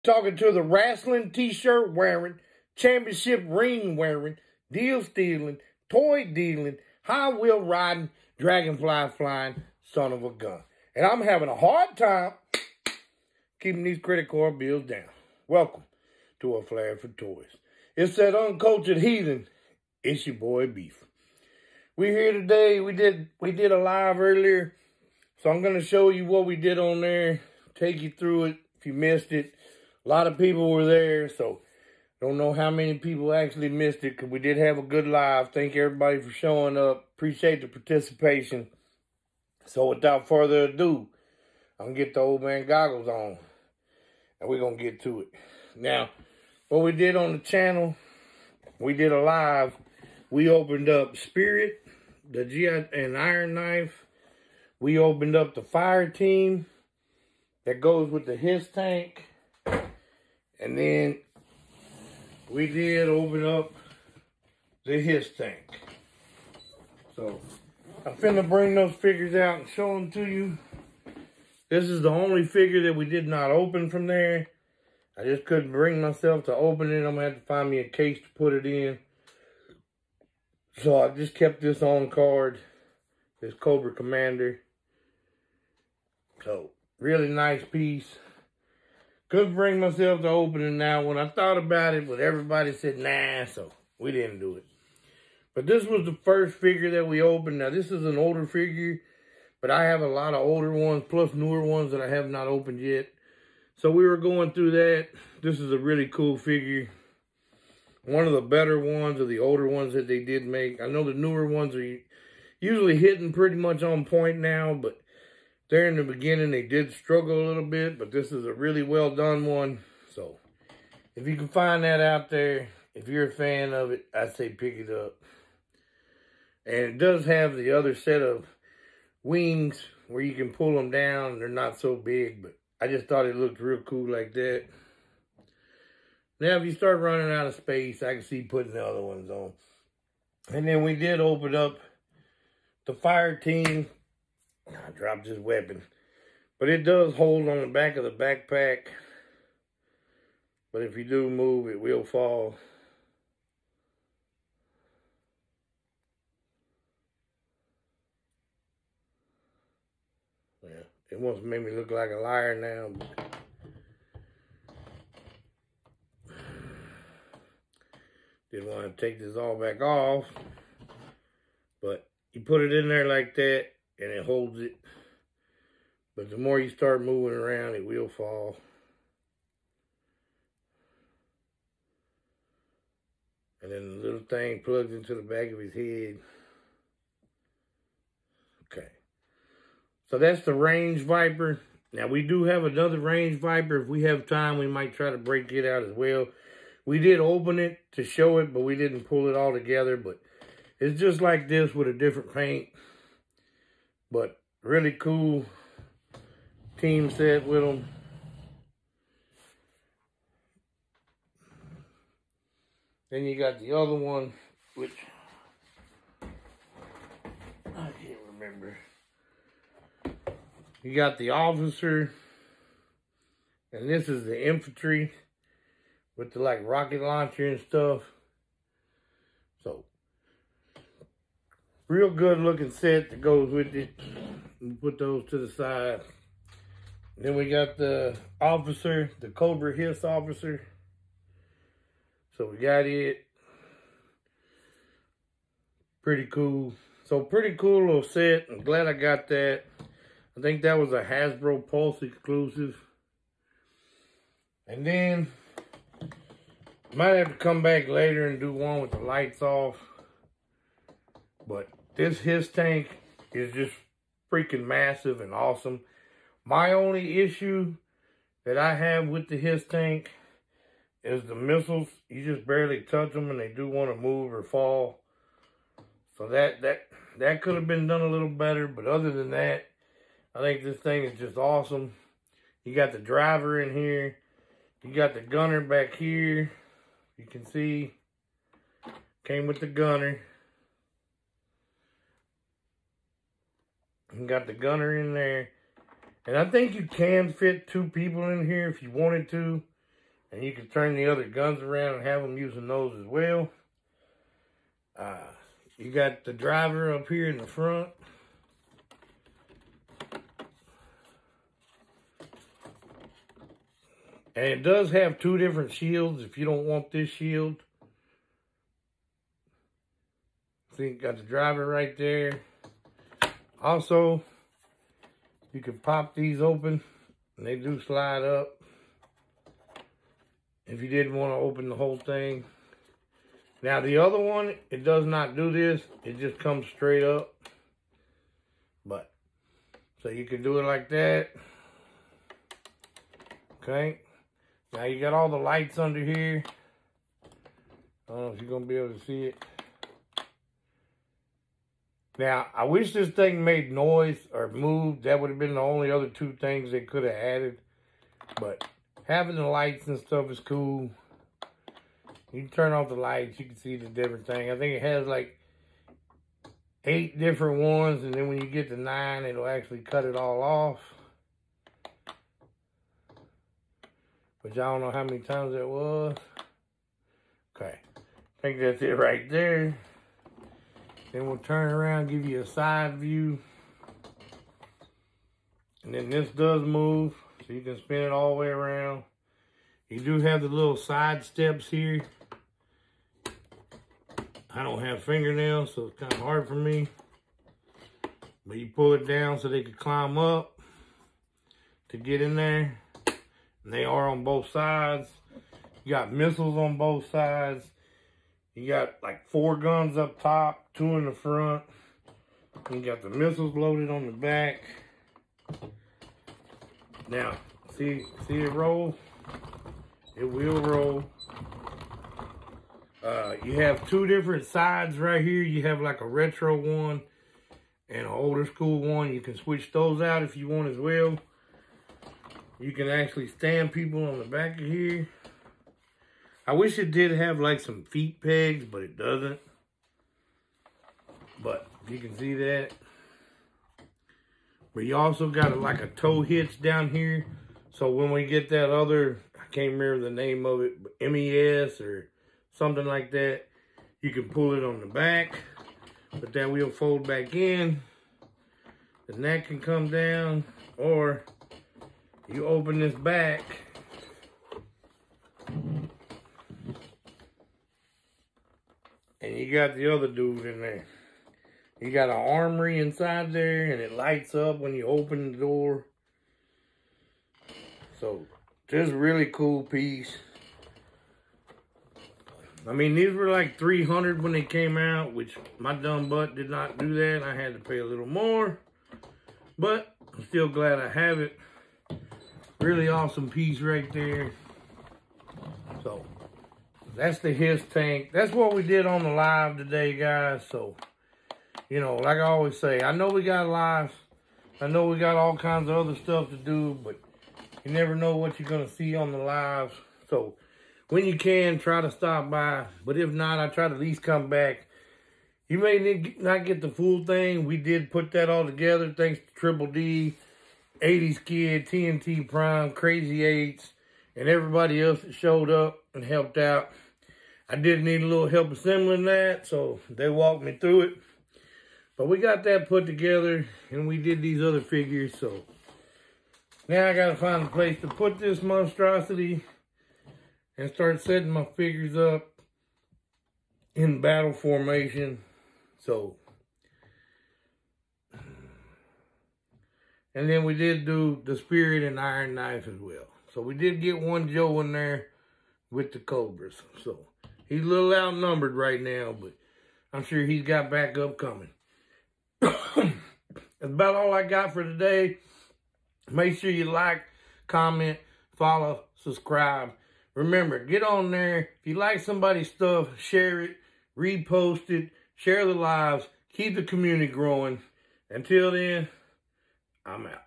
Talking to the wrestling t-shirt wearing, championship ring wearing, deal stealing, toy dealing, high wheel riding, dragonfly flying son of a gun. And I'm having a hard time keeping these credit card bills down. Welcome to A Flair for Toys. It's that uncultured heathen. It's your boy Beef. We're here today. We did a live earlier, so I'm gonna show you what we did on there. Take you through it if you missed it. A lot of people were there, so don't know how many people actually missed it because we did have a good live. Thank everybody for showing up. Appreciate the participation. So without further ado, I'm gonna get the old man goggles on, and we're gonna get to it. Now, what we did on the channel, we did a live. We opened up Spirit, the GI and Iron Knife. We opened up the Fire Team that goes with the Hiss Tank. And then we did open up the Hiss Tank. So I'm finna bring those figures out and show them to you. This is the only figure that we did not open from there. I just couldn't bring myself to open it. I'm gonna have to find me a case to put it in. So I just kept this on card, this Cobra Commander. So really nice piece. Couldn't bring myself to open it now. When I thought about it, but everybody said nah, so we didn't do it. But this was the first figure that we opened. Now this is an older figure, but I have a lot of older ones plus newer ones that I have not opened yet. So we were going through that. This is a really cool figure. One of the better ones or the older ones that they did make. I know the newer ones are usually hitting pretty much on point now, but there in the beginning, they did struggle a little bit, but this is a really well done one. So if you can find that out there, if you're a fan of it, I'd say pick it up. And it does have the other set of wings where you can pull them down. They're not so big, but I just thought it looked real cool like that. Now, if you start running out of space, I can see putting the other ones on. And then we did open up the Fire Team. I dropped this weapon. But it does hold on the back of the backpack. But if you do move, it will fall. Yeah, it wants to make me look like a liar now. Didn't want to take this all back off. But you put it in there like that, and it holds it. But the more you start moving around, it will fall. And then the little thing plugs into the back of his head. Okay. So that's the Range Viper. Now we do have another Range Viper. If we have time, we might try to break it out as well. We did open it to show it, but we didn't pull it all together. But it's just like this with a different paint. But really cool team set with them. Then you got the other one, which I can't remember. You got the officer, and this is the infantry with the like rocket launcher and stuff. So real good looking set that goes with it. We'll put those to the side. Then we got the officer, the Cobra Hiss officer. So we got it. Pretty cool. So pretty cool little set. I'm glad I got that. I think that was a Hasbro Pulse exclusive. And then might have to come back later and do one with the lights off. But this Hiss Tank is just freaking massive and awesome. My only issue that I have with the Hiss Tank is the missiles. You just barely touch them and they do want to move or fall. So that could have been done a little better. But other than that, I think this thing is just awesome. You got the driver in here. You got the gunner back here. You can see, came with the gunner. You got the gunner in there. And I think you can fit 2 people in here if you wanted to. And you can turn the other guns around and have them using those as well. You got the driver up here in the front. And it does have 2 different shields if you don't want this shield. See, you got the driver right there. Also, you can pop these open, and they do slide up. If you didn't want to open the whole thing. Now, the other one, it does not do this. It just comes straight up. But, so you can do it like that. Okay. Now, you got all the lights under here. I don't know if you're going to be able to see it. Now, I wish this thing made noise or moved. That would have been the only other 2 things they could have added. But having the lights and stuff is cool. You can turn off the lights. You can see the different thing. I think it has like 8 different ones. And then when you get to 9, it'll actually cut it all off. Which I don't know how many times that was. Okay. I think that's it right there. Then we'll turn around, give you a side view. And then this does move, so you can spin it all the way around. You do have the little side steps here. I don't have fingernails, so it's kind of hard for me. But you pull it down so they can climb up to get in there. And they are on both sides. You got missiles on both sides. You got like 4 guns up top, 2 in the front. You got the missiles loaded on the back. Now, see it roll? It will roll. You have 2 different sides right here. You have like a retro one and an older school one. You can switch those out if you want as well. You can actually stand people on the back of here. I wish it did have like some feet pegs, but it doesn't. But you can see that. But you also got like a toe hitch down here. So when we get that other, I can't remember the name of it, but MES or something like that, you can pull it on the back. But that will fold back in. The neck can come down, or you open this back. And you got the other dude in there. You got an armory inside there, and it lights up when you open the door. So, just a really cool piece. I mean, these were like $300 when they came out, which my dumb butt did not do that. I had to pay a little more. But, I'm still glad I have it. Really awesome piece right there. So, that's the Hiss tank. That's what we did on the live today, guys. So, you know, like I always say, I know we got lives. I know we got all kinds of other stuff to do, but you never know what you're going to see on the lives. So, when you can, try to stop by. But if not, I try to at least come back. You may not get the full thing. We did put that all together thanks to Triple D, 80s Kid, TNT Prime, Crazy 8s, and everybody else that showed up and helped out. I did need a little help assembling that, so they walked me through it. But we got that put together, and we did these other figures, so now I gotta find a place to put this monstrosity and start setting my figures up in battle formation. So, and then we did do the Spirit and Iron Knife as well. So we did get one Joe in there with the Cobras. So he's a little outnumbered right now, but I'm sure he's got backup coming. That's about all I got for today. Make sure you like, comment, follow, subscribe. Remember, get on there. If you like somebody's stuff, share it, repost it, share the lives, keep the community growing. Until then, I'm out.